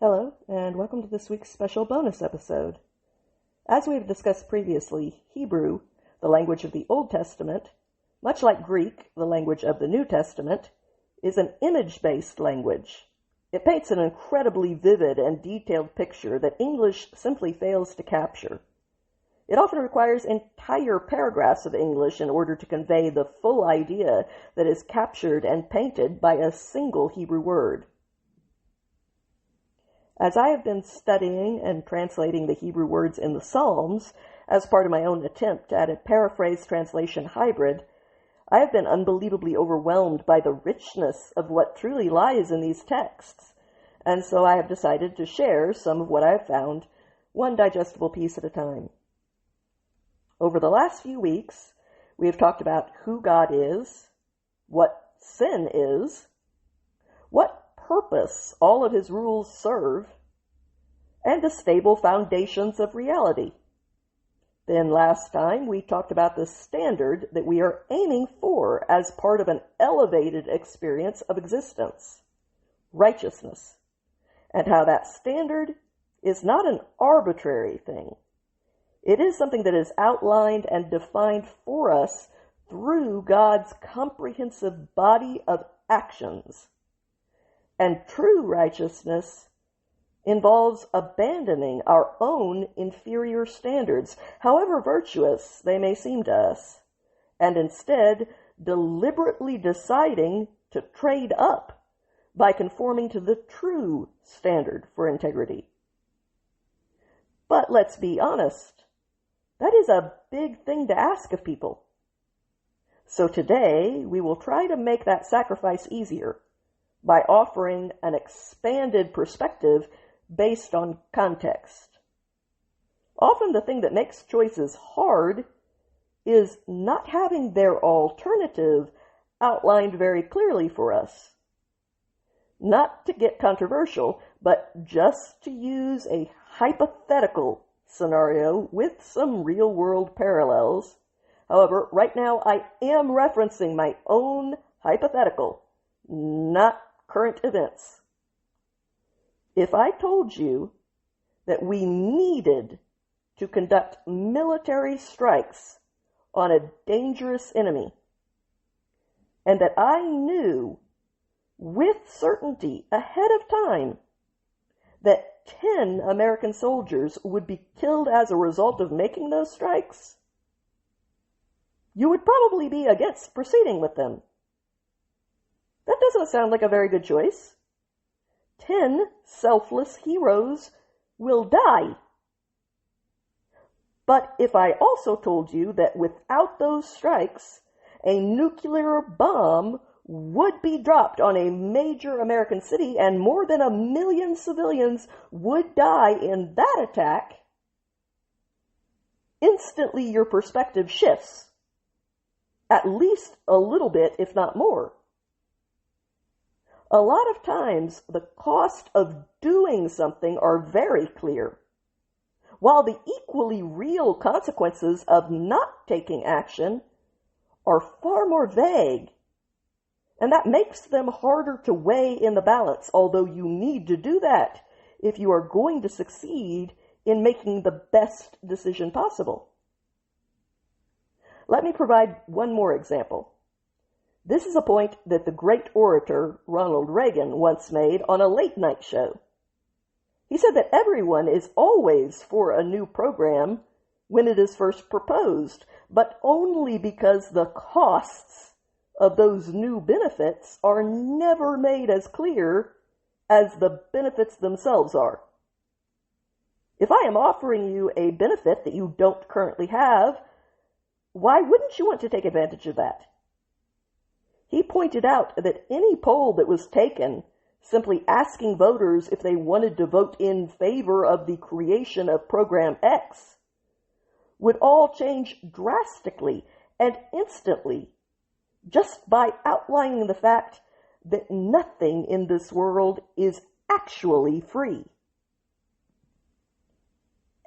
Hello, and welcome to this week's special bonus episode. As we have discussed previously, Hebrew, the language of the Old Testament, much like Greek, the language of the New Testament, is an image-based language. It paints an incredibly vivid and detailed picture that English simply fails to capture. It often requires entire paragraphs of English in order to convey the full idea that is captured and painted by a single Hebrew word. As I have been studying and translating the Hebrew words in the Psalms as part of my own attempt at a paraphrase translation hybrid, I have been unbelievably overwhelmed by the richness of what truly lies in these texts, and so I have decided to share some of what I have found, one digestible piece at a time. Over the last few weeks, we have talked about who God is, what sin is, what purpose all of his rules serve, and the stable foundations of reality. Then last time we talked about the standard that we are aiming for as part of an elevated experience of existence, righteousness, and how that standard is not an arbitrary thing. It is something that is outlined and defined for us through God's comprehensive body of actions. And true righteousness involves abandoning our own inferior standards, however virtuous they may seem to us, and instead deliberately deciding to trade up by conforming to the true standard for integrity. But let's be honest, that is a big thing to ask of people. So today we will try to make that sacrifice easier by offering an expanded perspective based on context. Often the thing that makes choices hard is not having their alternative outlined very clearly for us. Not to get controversial, but just to use a hypothetical scenario with some real-world parallels. However, right now I am referencing my own hypothetical, not current events. If I told you that we needed to conduct military strikes on a dangerous enemy, and that I knew with certainty ahead of time that 10 American soldiers would be killed as a result of making those strikes, you would probably be against proceeding with them. That doesn't sound like a very good choice. 10 selfless heroes will die. But if I also told you that without those strikes, a nuclear bomb would be dropped on a major American city and more than 1 million civilians would die in that attack, instantly your perspective shifts. At least a little bit, if not more. A lot of times, the cost of doing something are very clear, while the equally real consequences of not taking action are far more vague, and that makes them harder to weigh in the balance, although you need to do that if you are going to succeed in making the best decision possible. Let me provide one more example. This is a point that the great orator Ronald Reagan once made on a late-night show. He said that everyone is always for a new program when it is first proposed, but only because the costs of those new benefits are never made as clear as the benefits themselves are. If I am offering you a benefit that you don't currently have, why wouldn't you want to take advantage of that? He pointed out that any poll that was taken simply asking voters if they wanted to vote in favor of the creation of Program X would all change drastically and instantly just by outlining the fact that nothing in this world is actually free.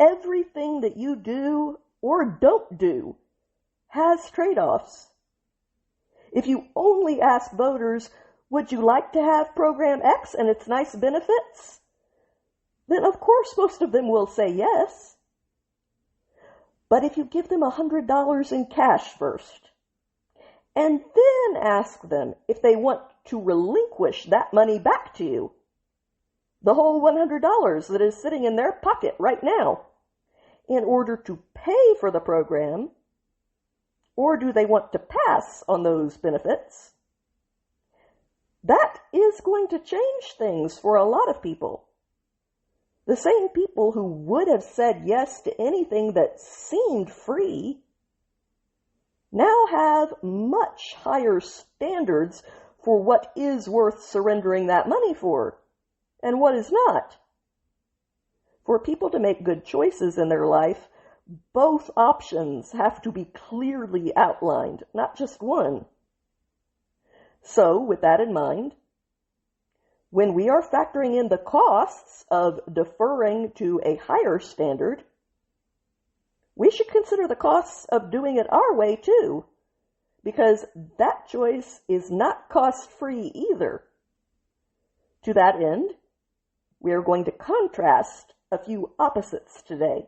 Everything that you do or don't do has trade-offs. If you only ask voters, would you like to have Program X and its nice benefits? then of course most of them will say yes. But if you give them $100 in cash first, and then ask them if they want to relinquish that money back to you, the whole $100 that is sitting in their pocket right now, in order to pay for the program, or do they want to pass on those benefits, that is going to change things for a lot of people. The same people who would have said yes to anything that seemed free now have much higher standards for what is worth surrendering that money for and what is not. For people to make good choices in their life, both options have to be clearly outlined, not just one. So, with that in mind, when we are factoring in the costs of deferring to a higher standard, we should consider the costs of doing it our way too, because that choice is not cost-free either. To that end, we are going to contrast a few opposites today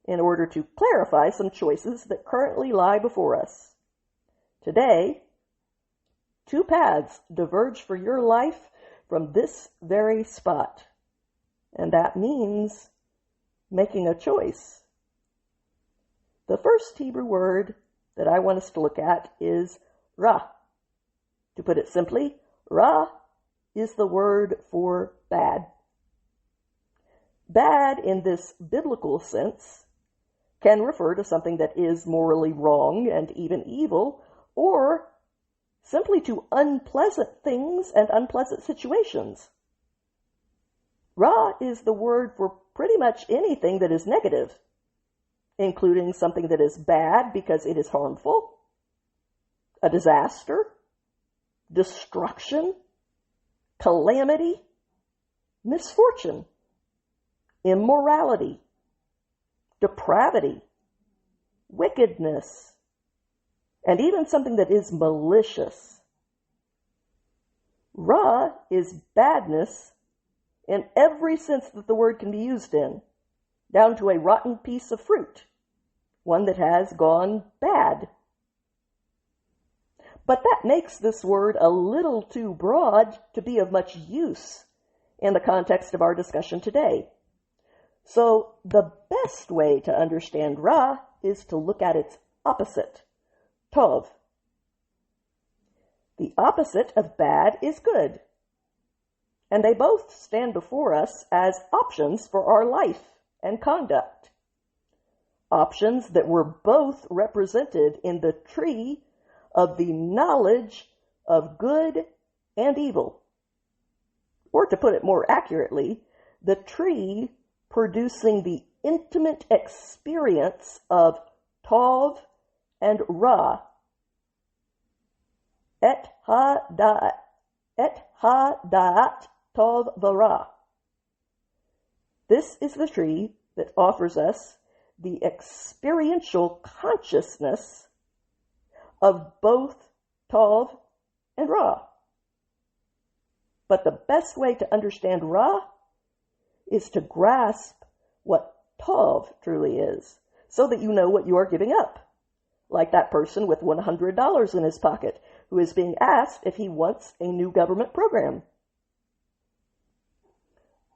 in order to clarify some choices that currently lie before us. Today, two paths diverge for your life from this very spot, and that means making a choice. The first Hebrew word that I want us to look at is ra. To put it simply, ra is the word for bad. Bad in this biblical sense can refer to something that is morally wrong and even evil, or simply to unpleasant things and unpleasant situations. Ra is the word for pretty much anything that is negative, including something that is bad because it is harmful, a disaster, destruction, calamity, misfortune, immorality, depravity, wickedness, and even something that is malicious. Ra is badness in every sense that the word can be used in, down to a rotten piece of fruit, one that has gone bad. But that makes this word a little too broad to be of much use in the context of our discussion today. So the best way to understand Ra is to look at its opposite, Tov. The opposite of bad is good, and they both stand before us as options for our life and conduct. Options that were both represented in the tree of the knowledge of good and evil. Or to put it more accurately, the tree producing the intimate experience of Tov and Ra. Et ha-da'at Tov v'Ra. This is the tree that offers us the experiential consciousness of both Tov and Ra. But the best way to understand Ra is to grasp what Tov truly is, so that you know what you are giving up. Like that person with $100 in his pocket who is being asked if he wants a new government program.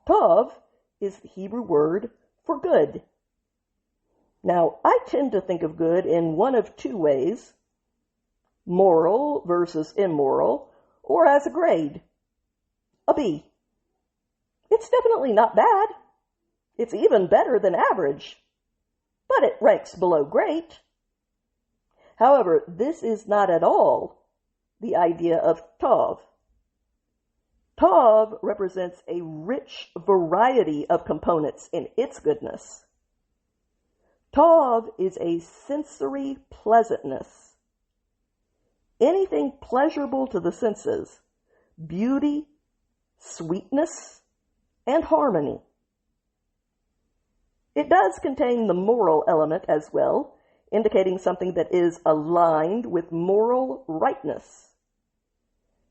Tov is the Hebrew word for good. Now, I tend to think of good in one of two ways: moral versus immoral, or as a grade, a B. It's definitely not bad. It's even better than average, but it ranks below great. However, this is not at all the idea of Tov. Tov represents a rich variety of components in its goodness. Tov is a sensory pleasantness. Anything pleasurable to the senses, beauty, sweetness, and harmony. It does contain the moral element as well, indicating something that is aligned with moral rightness.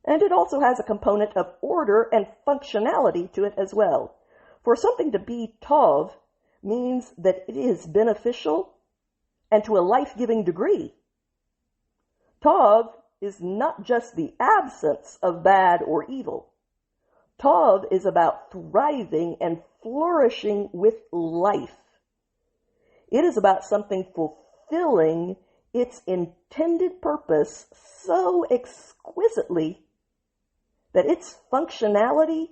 And it also has a component of order and functionality to it as well, For something to be tov means that it is beneficial and to a life-giving degree. Tov is not just the absence of bad or evil. Tov is about thriving and flourishing with life. It is about something fulfilling its intended purpose so exquisitely that its functionality,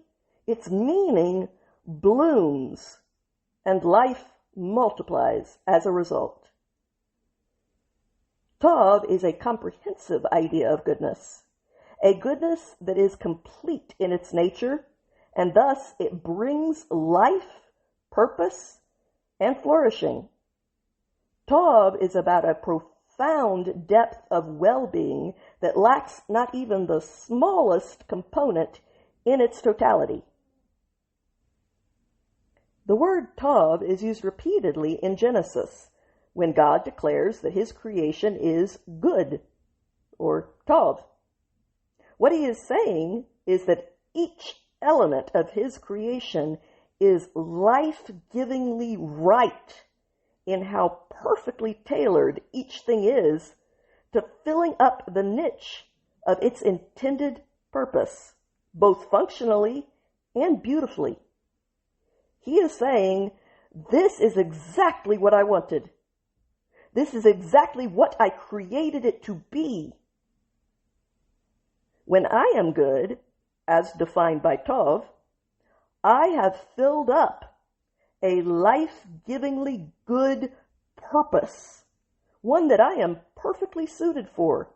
its meaning, blooms, and life multiplies as a result. Tov is a comprehensive idea of goodness, a goodness that is complete in its nature, and thus it brings life, purpose, and flourishing. Tov is about a profound depth of well-being that lacks not even the smallest component in its totality. The word Tov is used repeatedly in Genesis, when God declares that his creation is good, or Tov. What he is saying is that each element of his creation is life-givingly right in how perfectly tailored each thing is to filling up the niche of its intended purpose, both functionally and beautifully. He is saying, this is exactly what I wanted. This is exactly what I created it to be. When I am good, as defined by Tov, I have filled up a life-givingly good purpose, one that I am perfectly suited for,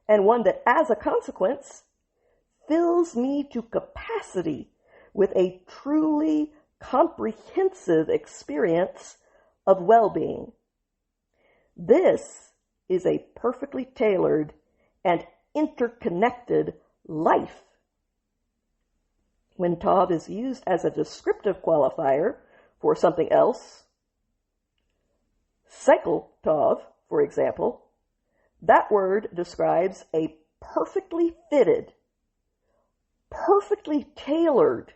and one that, as a consequence, fills me to capacity with a truly comprehensive experience of well-being. This is a perfectly tailored and interconnected life. When Tov is used as a descriptive qualifier for something else, Sekel Tov, for example, that word describes a perfectly fitted, perfectly tailored,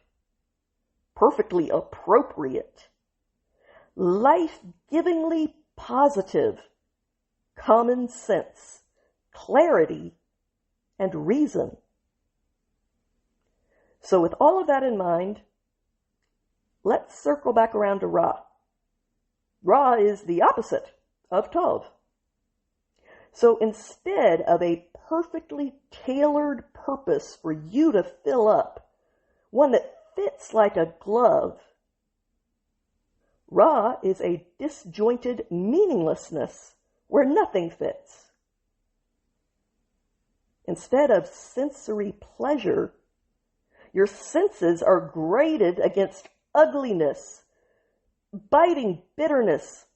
perfectly appropriate, life-givingly positive, common sense, clarity, and reason. So with all of that in mind, let's circle back around to Ra. Ra is the opposite of Tov. So instead of a perfectly tailored purpose for you to fill up, one that fits like a glove, Ra is a disjointed meaninglessness where nothing fits. Instead of sensory pleasure, your senses are graded against ugliness, biting bitterness,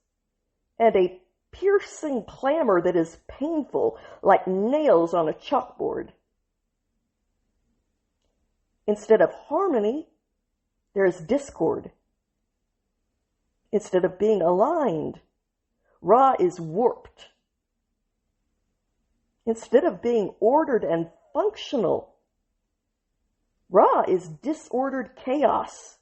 and a piercing clamor that is painful like nails on a chalkboard. Instead of harmony, there is discord. Instead of being aligned, Ra is warped. Instead of being ordered and functional, Ra is disordered chaos,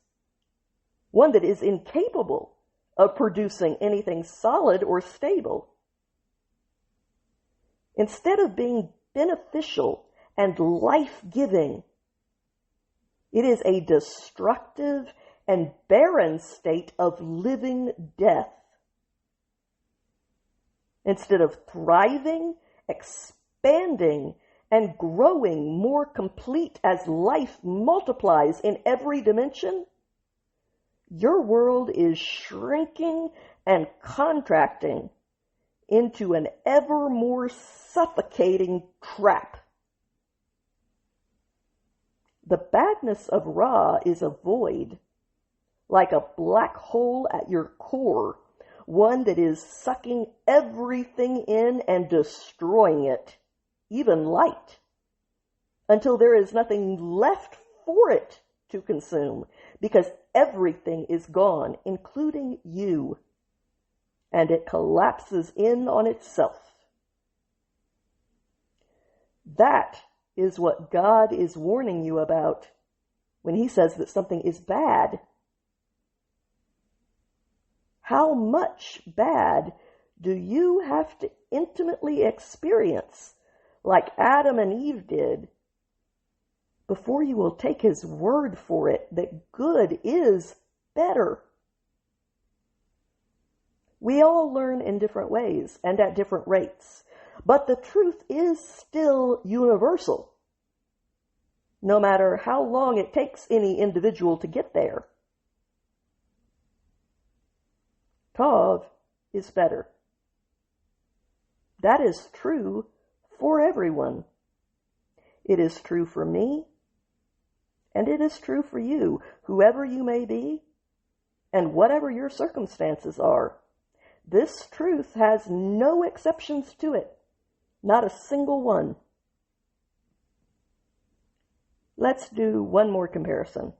one that is incapable of producing anything solid or stable. Instead of being beneficial and life-giving, it is a destructive and barren state of living death. Instead of thriving, expanding, and growing more complete as life multiplies in every dimension, your world is shrinking and contracting into an ever more suffocating trap. The badness of Ra is a void, like a black hole at your core, one that is sucking everything in and destroying it, even light, until there is nothing left for it to consume, because everything is gone, including you, and it collapses in on itself. That is what God is warning you about when he says that something is bad How much bad do you have to intimately experience, like Adam and Eve did, before you will take his word for it that good is better? We all learn in different ways and at different rates, but the truth is still universal, no matter how long it takes any individual to get there. Tov is better. That is true for everyone. It is true for me, and it is true for you, whoever you may be, and whatever your circumstances are. This truth has no exceptions to it, not a single one. Let's do one more comparison.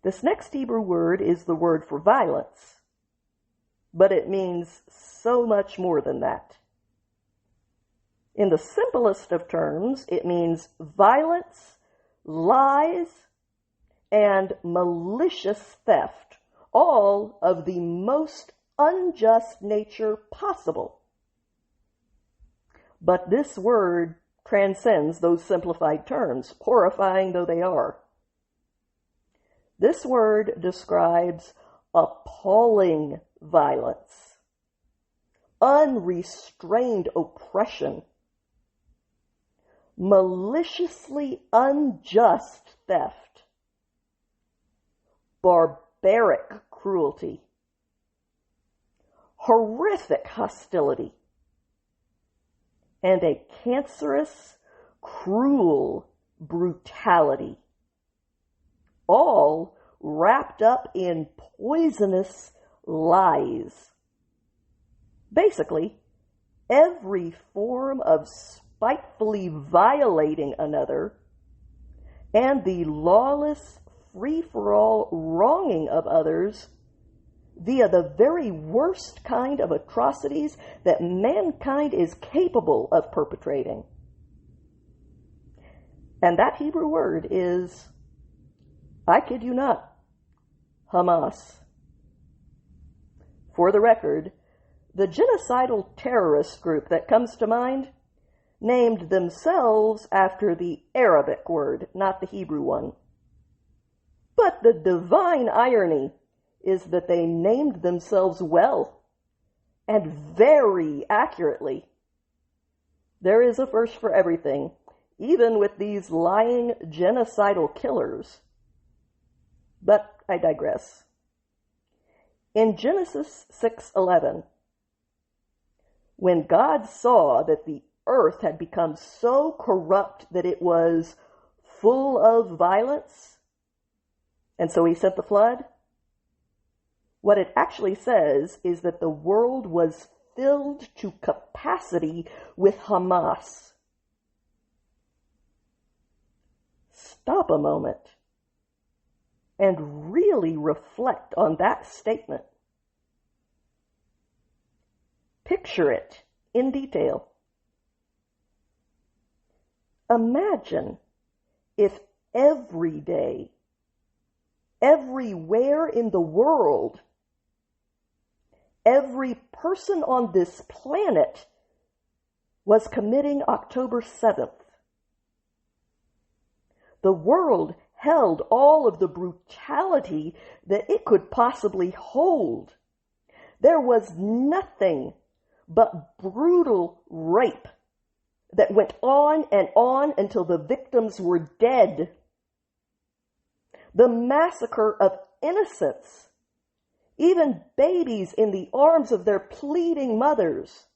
This next Hebrew word is the word for violence, but it means so much more than that. In the simplest of terms, it means violence, lies, and malicious theft, all of the most unjust nature possible. But this word transcends those simplified terms, horrifying though they are. This word describes appalling violence, unrestrained oppression, maliciously unjust theft, barbaric cruelty, horrific hostility, and a cancerous, cruel brutality, all wrapped up in poisonous lies. Basically, every form of spitefully violating another and the lawless, free-for-all wronging of others via the very worst kind of atrocities that mankind is capable of perpetrating. And that Hebrew word is, I kid you not, Hamas. For the record, the genocidal terrorist group that comes to mind named themselves after the Arabic word, not the Hebrew one. But the divine irony is that they named themselves well and very accurately. There is a first for everything, even with these lying genocidal killers. But I digress. In Genesis 6:11, when God saw that the earth had become so corrupt that it was full of violence, and so he sent the flood, what it actually says is that the world was filled to capacity with Hamas. Stop a moment and really reflect on that statement. Picture it in detail. Imagine if every day, everywhere in the world, every person on this planet was committing October 7th. The world held all of the brutality that it could possibly hold. There was nothing but brutal rape that went on and on until the victims were dead. The massacre of innocents, even babies in the arms of their pleading mothers.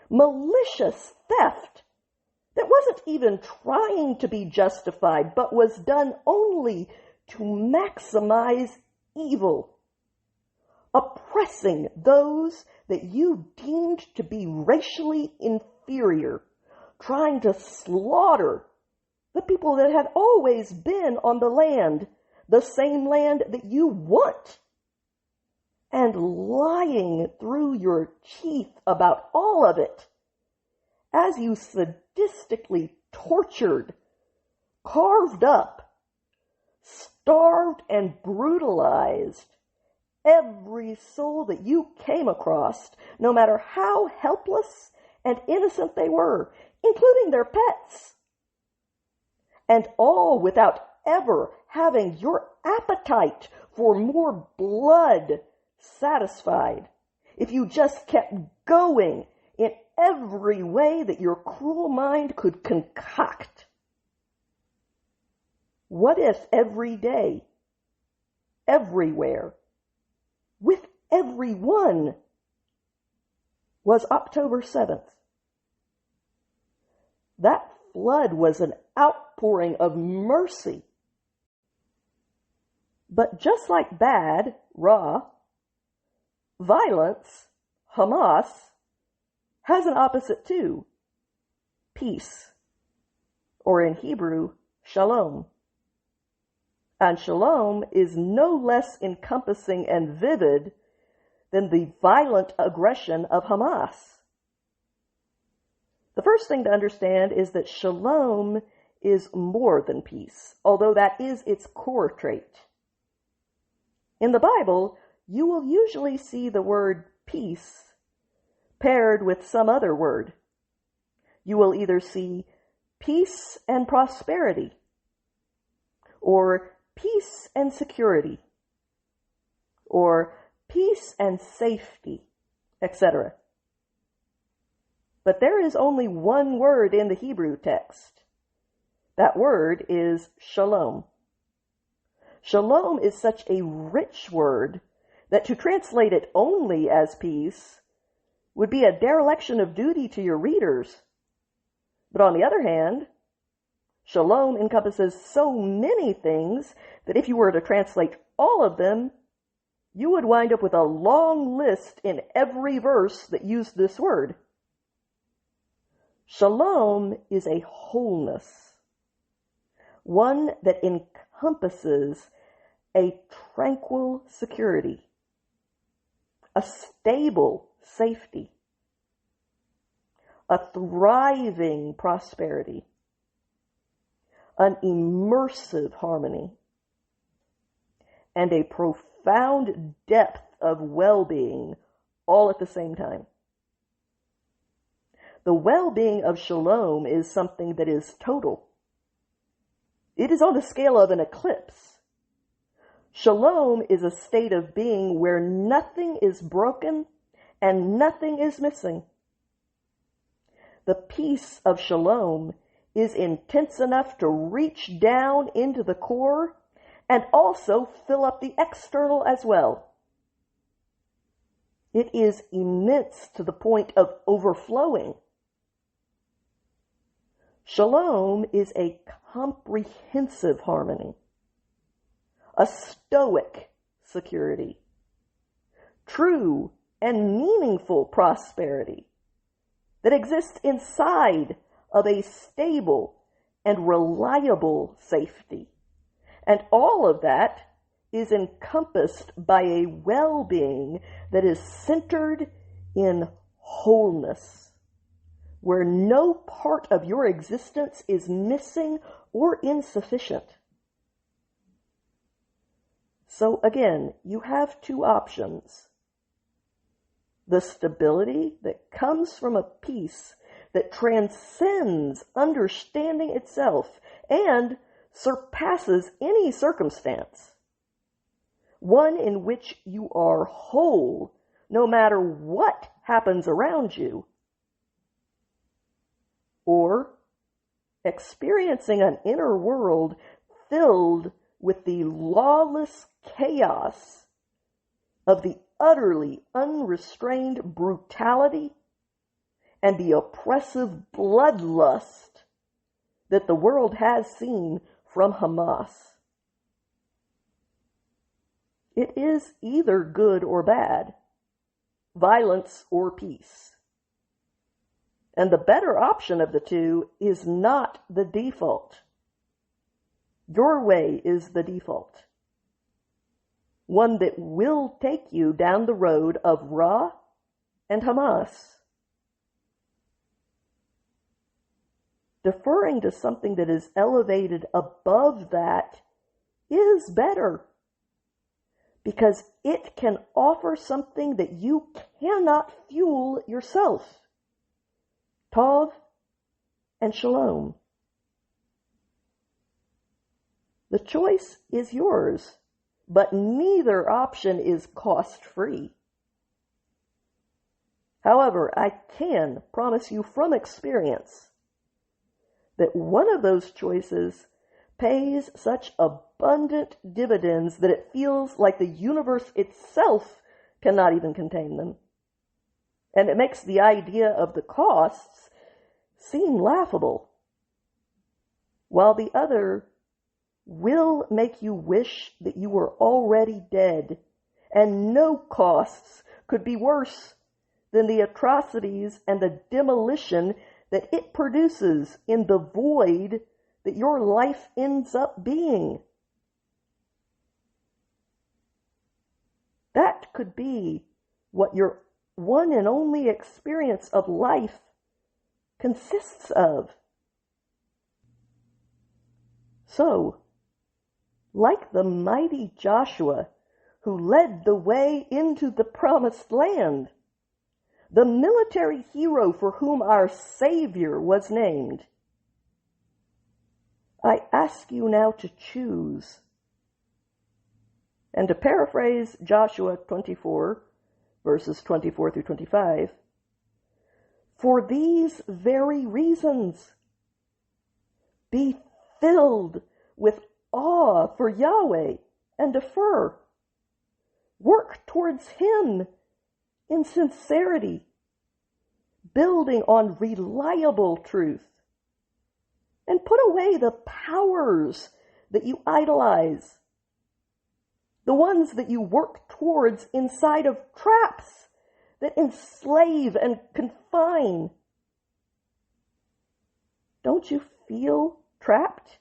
Malicious theft that wasn't even trying to be justified, but was done only to maximize evil. Oppressing those that you deemed to be racially inferior, trying to slaughter the people that had always been on the land, the same land that you want, and lying through your teeth about all of it as you sadistically tortured, carved up, starved and brutalized every soul that you came across, no matter how helpless and innocent they were, including their pets. And all without ever having your appetite for more blood satisfied, if you just kept going in every way that your cruel mind could concoct. What if every day, everywhere, with everyone, was October 7th? That flood was an outpouring of mercy. But just like bad, Ra, violence, Hamas, has an opposite too, peace, or in Hebrew, shalom. And shalom is no less encompassing and vivid than the violent aggression of Hamas. The first thing to understand is that shalom is more than peace, although that is its core trait. In the Bible, you will usually see the word peace paired with some other word. You will either see peace and prosperity, or peace and security, or peace and safety, etc. But there is only one word in the Hebrew text. That word is shalom. Shalom is such a rich word that to translate it only as peace would be a dereliction of duty to your readers. But on the other hand, shalom encompasses so many things that if you were to translate all of them, you would wind up with a long list in every verse that used this word. Shalom is a wholeness, one that encompasses a tranquil security, a stable safety, a thriving prosperity, an immersive harmony, and a profound depth of well-being all at the same time. The well-being of shalom is something that is total. It is on the scale of an eclipse. Shalom is a state of being where nothing is broken and nothing is missing. The peace of shalom is intense enough to reach down into the core and also fill up the external as well. It is immense to the point of overflowing. Shalom is a comprehensive harmony, a stoic security, true and meaningful prosperity that exists inside of a stable and reliable safety. And all of that is encompassed by a well-being that is centered in wholeness, where no part of your existence is missing or insufficient. So again, you have two options. The stability that comes from a peace that transcends understanding itself and surpasses any circumstance. One in which you are whole no matter what happens around you. Or experiencing an inner world filled with the lawless chaos of the utterly unrestrained brutality and the oppressive bloodlust that the world has seen from Hamas. It is either good or bad, violence or peace. And the better option of the two is not the default. Your way is the default. One that will take you down the road of Ra and Hamas. Deferring to something that is elevated above that is better because it can offer something that you cannot fuel yourself. Tov and Shalom. The choice is yours, but neither option is cost-free. However, I can promise you from experience that one of those choices pays such abundant dividends that it feels like the universe itself cannot even contain them. And it makes the idea of the costs seem laughable, while the other will make you wish that you were already dead, and no costs could be worse than the atrocities and the demolition that it produces in the void that your life ends up being. That could be what your one and only experience of life consists of. So, like the mighty Joshua who led the way into the promised land, the military hero for whom our Savior was named, I ask you now to choose. And to paraphrase Joshua 24, verses 24 through 25, for these very reasons, be filled with awe for Yahweh and defer. Work towards Him in sincerity, building on reliable truth, and put away the powers that you idolize, the ones that you work towards inside of traps that enslave and confine. Don't you feel trapped,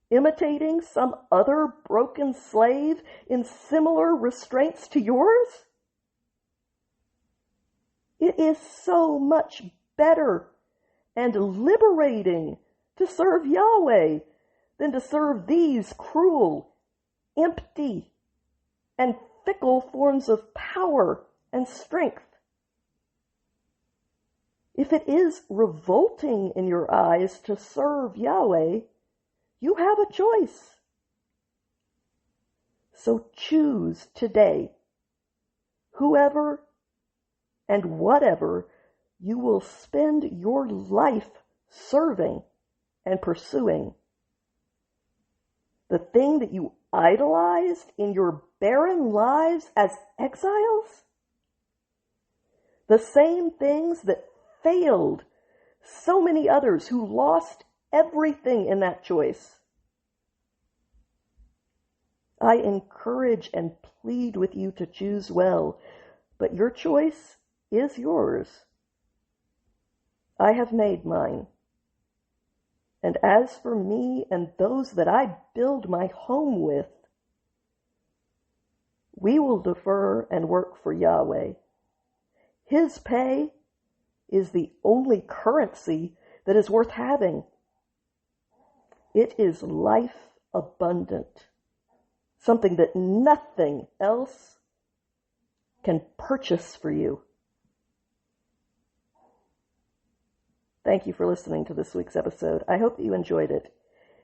imitating some other broken slave in similar restraints to yours? It is so much better and liberating to serve Yahweh than to serve these cruel, empty, and fickle forms of power and strength. If it is revolting in your eyes to serve Yahweh, you have a choice. So choose today whoever and whatever you will spend your life serving and pursuing. The thing that you idolized in your barren lives as exiles? The same things that failed so many others who lost everything in that choice. I encourage and plead with you to choose well, but your choice is yours. I have made mine. And as for me and those that I build my home with, we will defer and work for Yahweh. His pay is the only currency that is worth having. It is life abundant, something that nothing else can purchase for you. Thank you for listening to this week's episode. I hope that you enjoyed it.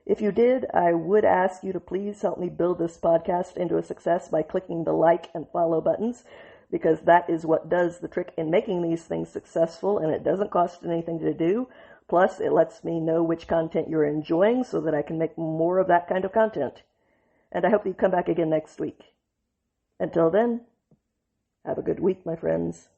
If you did, I would ask you to please help me build this podcast into a success by clicking the like and follow buttons, because that is what does the trick in making these things successful, and it doesn't cost anything to do. Plus, it lets me know which content you're enjoying so that I can make more of that kind of content. And I hope you come back again next week. Until then, have a good week, my friends.